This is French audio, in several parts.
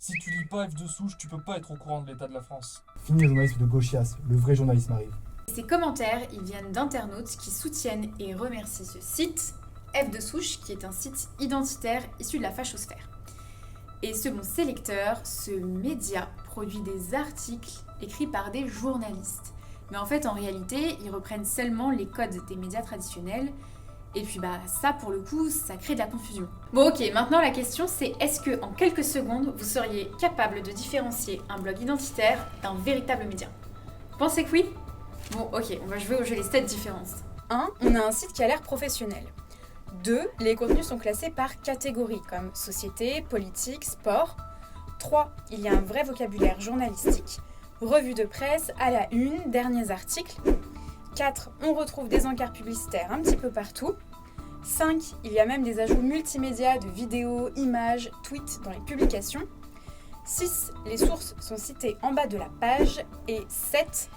Si tu lis pas F de souche, tu peux pas être au courant de l'état de la France. Fini le journalisme de gauchias, le vrai journalisme arrive. Ces commentaires, ils viennent d'internautes qui soutiennent et remercient ce site, F de souche, qui est un site identitaire issu de la fachosphère. Et selon ces lecteurs, ce média produit des articles écrits par des journalistes. Mais en fait, en réalité, ils reprennent seulement les codes des médias traditionnels. Et puis ça, pour le coup, ça crée de la confusion. Bon ok, maintenant la question c'est est-ce que en quelques secondes, vous seriez capable de différencier un blog identitaire d'un véritable média? Vous pensez que oui? Bon ok, on va jouer au jeu les 7 différences. 1. On a un site qui a l'air professionnel. 2. Les contenus sont classés par catégorie, comme société, politique, sport. 3. Il y a un vrai vocabulaire journalistique. Revue de presse, à la une, derniers articles. 4. On retrouve des encarts publicitaires un petit peu partout. 5. Il y a même des ajouts multimédia de vidéos, images, tweets dans les publications. 6. Les sources sont citées en bas de la page. Et 7.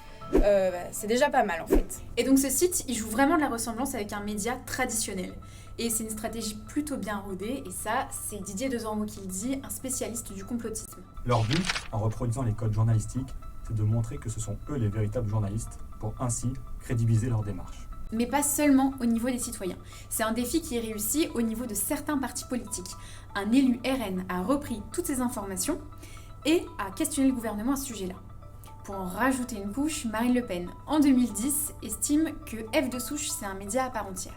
C'est déjà pas mal en fait. Et donc ce site, il joue vraiment de la ressemblance avec un média traditionnel. Et c'est une stratégie plutôt bien rodée, et ça, c'est Didier Desormeaux qui le dit, un spécialiste du complotisme. Leur but, en reproduisant les codes journalistiques, c'est de montrer que ce sont eux les véritables journalistes, pour ainsi crédibiliser leur démarche. Mais pas seulement au niveau des citoyens. C'est un défi qui est réussi au niveau de certains partis politiques. Un élu RN a repris toutes ces informations et a questionné le gouvernement à ce sujet-là. Pour en rajouter une couche, Marine Le Pen, en 2010, estime que F de souche, c'est un média à part entière.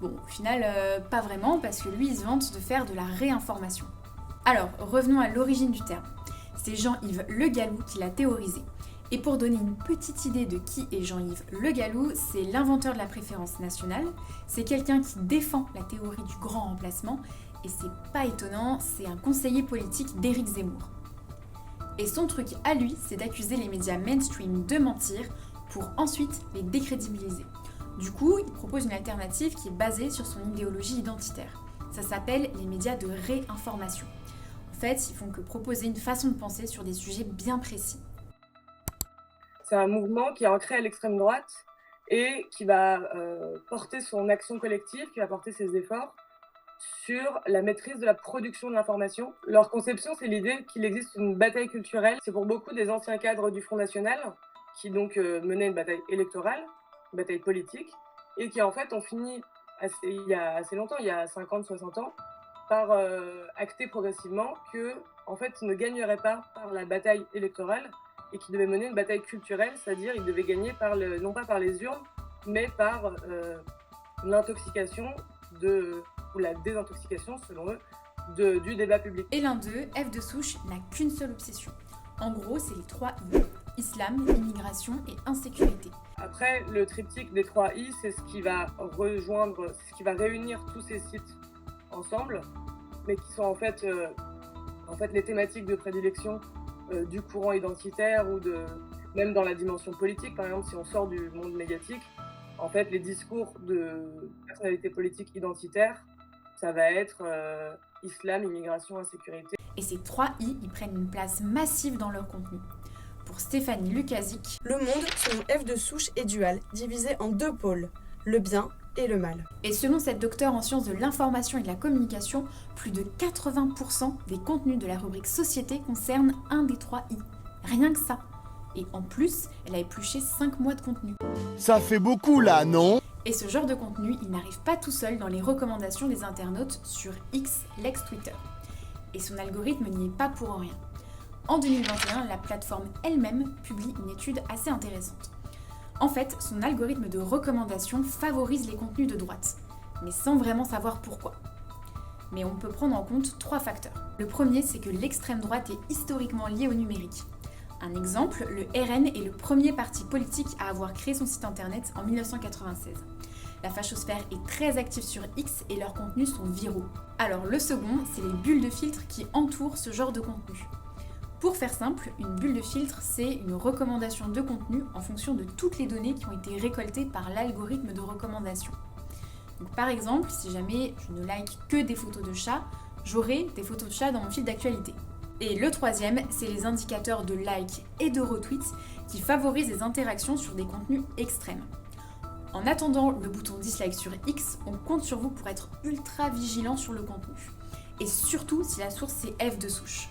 Bon, au final, pas vraiment, parce que lui, il se vante de faire de la réinformation. Alors, revenons à l'origine du terme. C'est Jean-Yves Le Gallou qui l'a théorisé. Et pour donner une petite idée de qui est Jean-Yves Le Gallou, c'est l'inventeur de la préférence nationale. C'est quelqu'un qui défend la théorie du grand remplacement. Et c'est pas étonnant, c'est un conseiller politique d'Éric Zemmour. Et son truc à lui, c'est d'accuser les médias mainstream de mentir pour ensuite les décrédibiliser. Du coup, il propose une alternative qui est basée sur son idéologie identitaire. Ça s'appelle les médias de réinformation. En fait, ils font que proposer une façon de penser sur des sujets bien précis. C'est un mouvement qui est ancré à l'extrême droite et qui va porter son action collective, qui va porter ses efforts sur la maîtrise de la production de l'information. Leur conception, c'est l'idée qu'il existe une bataille culturelle. C'est pour beaucoup des anciens cadres du Front National qui donc menaient une bataille électorale, une bataille politique, et qui en fait ont fini il y a assez longtemps, il y a 50-60 ans, par acter progressivement que en fait, ils ne gagneraient pas par la bataille électorale et qu'ils devaient mener une bataille culturelle, c'est-à-dire ils devaient gagner non pas par les urnes, mais par l'intoxication ou la désintoxication, selon eux, du débat public. Et l'un d'eux, F de souche, n'a qu'une seule obsession. En gros, c'est les 3 I. Islam, immigration et insécurité. Après, le triptyque des 3 I, c'est ce qui va réunir tous ces sites ensemble, mais qui sont en fait les thématiques de prédilection du courant identitaire ou même dans la dimension politique. Par exemple, si on sort du monde médiatique, en fait, les discours de personnalités politiques identitaires, ça va être islam, immigration, insécurité. Et ces 3 I, ils prennent une place massive dans leur contenu. Pour Stéphanie Lukasic, Le monde, selon F de souche, est dual, divisé en 2 pôles, le bien et le mal. et selon cette docteure en sciences de l'information et de la communication, plus de 80% des contenus de la rubrique Société concernent un des 3 I. Rien que ça. Et en plus, elle a épluché 5 mois de contenu. Ça fait beaucoup là, non? Et ce genre de contenu, il n'arrive pas tout seul dans les recommandations des internautes sur X, l'ex-Twitter. Et son algorithme n'y est pas pour rien. En 2021, la plateforme elle-même publie une étude assez intéressante. En fait, son algorithme de recommandation favorise les contenus de droite, mais sans vraiment savoir pourquoi. Mais on peut prendre en compte 3 facteurs. Le premier, c'est que l'extrême droite est historiquement liée au numérique. Un exemple, le RN est le premier parti politique à avoir créé son site internet en 1996. La fachosphère est très active sur X et leurs contenus sont viraux. Alors le second, c'est les bulles de filtre qui entourent ce genre de contenu. Pour faire simple, une bulle de filtre, c'est une recommandation de contenu en fonction de toutes les données qui ont été récoltées par l'algorithme de recommandation. Donc, par exemple, si jamais je ne like que des photos de chats, j'aurai des photos de chats dans mon fil d'actualité. Et le troisième, c'est les indicateurs de like et de retweet qui favorisent les interactions sur des contenus extrêmes. En attendant le bouton dislike sur X, on compte sur vous pour être ultra vigilant sur le contenu. Et surtout si la source c'est F de souche.